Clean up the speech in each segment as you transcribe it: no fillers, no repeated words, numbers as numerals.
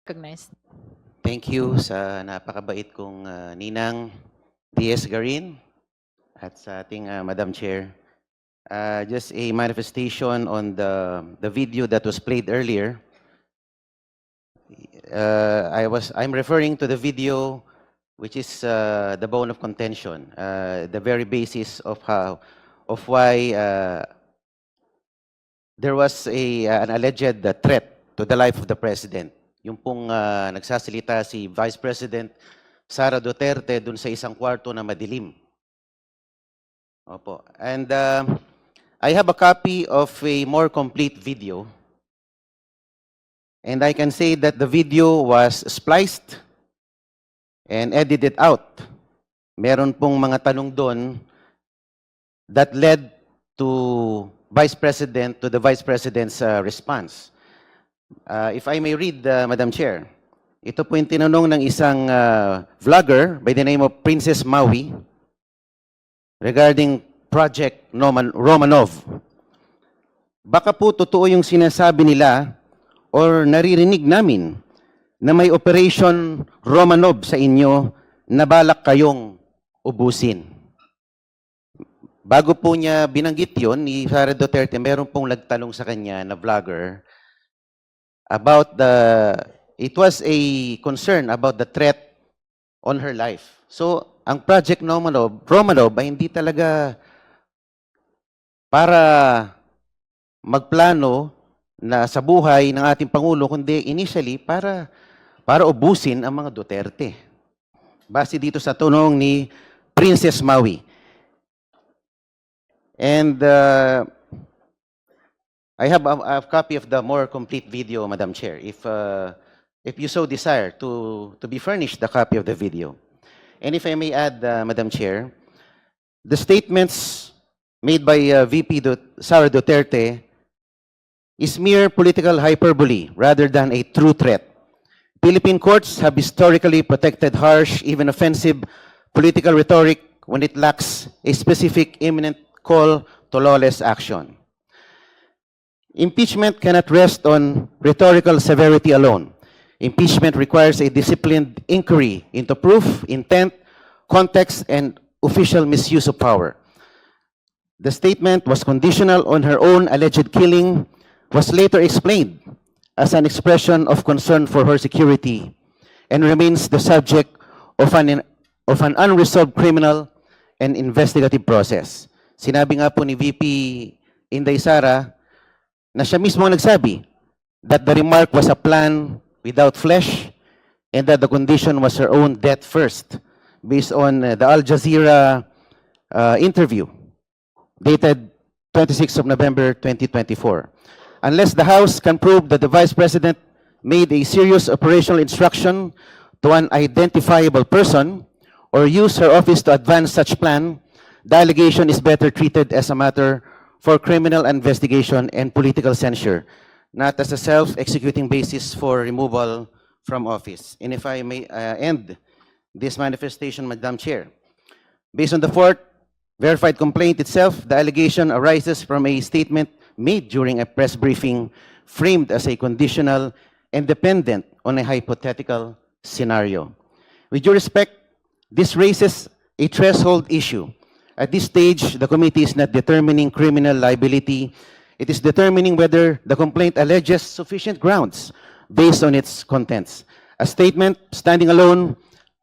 Recognized. Thank you sa napakabait kong Ninang D.S. Garin at sa ating Madam Chair. Just a manifestation on the video that was played earlier. I'm referring to the video which is the bone of contention, the very basis of why there was an alleged threat to the life of the president. Yung pong nagsasalita si Vice President Sara Duterte dun sa isang kwarto na madilim. Opo. And I have a copy of a more complete video. And I can say that the video was spliced and edited out. Meron pong mga tanong doon that led to the Vice President's response. If I may read, Madam Chair, ito po yung tinanong ng isang vlogger by the name of Princess Maui regarding Project Romanov. Baka po totoo yung sinasabi nila or naririnig namin na may Operation Romanov sa inyo na balak kayong ubusin. Bago po niya binanggit yun, ni Sara Duterte, meron pong nagtanong sa kanya na vlogger about it was a concern about the threat on her life. So, ang Project Romanov ay hindi talaga para magplano na sa buhay ng ating Pangulo, kundi initially para ubusin ang mga Duterte. Base dito sa tunong ni Princess Maui. And I have a copy of the more complete video, Madam Chair, if you so desire to be furnished the copy of the video. And if I may add, Madam Chair, the statements made by VP Sara Duterte is mere political hyperbole rather than a true threat. Philippine courts have historically protected harsh, even offensive political rhetoric when it lacks a specific imminent call to lawless action. Impeachment cannot rest on rhetorical severity alone. Impeachment requires a disciplined inquiry into proof, intent, context, and official misuse of power. The statement was conditional on her own alleged killing, was later explained as an expression of concern for her security, and remains the subject of an unresolved criminal and investigative process. Sinabi nga po ni VP Inday Sara na siya mismo nagsabi that the remark was a plan without flesh and that the condition was her own death first, based on the Al Jazeera interview dated 26 of November 2024. Unless the House can prove that the Vice President made a serious operational instruction to an identifiable person or used her office to advance such plan, the allegation is better treated as a matter for criminal investigation and political censure, not as a self-executing basis for removal from office. And if I may end this manifestation, Madam Chair, based on the fourth verified complaint itself, the allegation arises from a statement made during a press briefing framed as a conditional and dependent on a hypothetical scenario. With due respect, this raises a threshold issue. At this stage, the committee is not determining criminal liability. It is determining whether the complaint alleges sufficient grounds based on its contents. A statement standing alone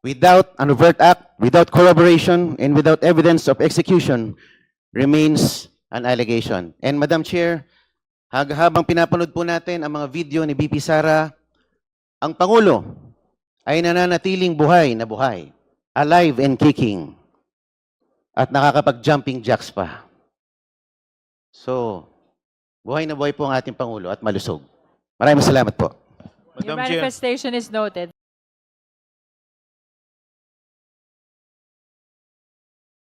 without an overt act, without corroboration, and without evidence of execution remains an allegation. And Madam Chair, habang pinapanood po natin ang mga video ni VP Sara, ang Pangulo ay nananatiling buhay na buhay, alive and kicking, at nakakapag-jumping jacks pa. So, buhay na buhay po ang ating Pangulo at malusog. Maraming salamat po. Your manifestation is noted.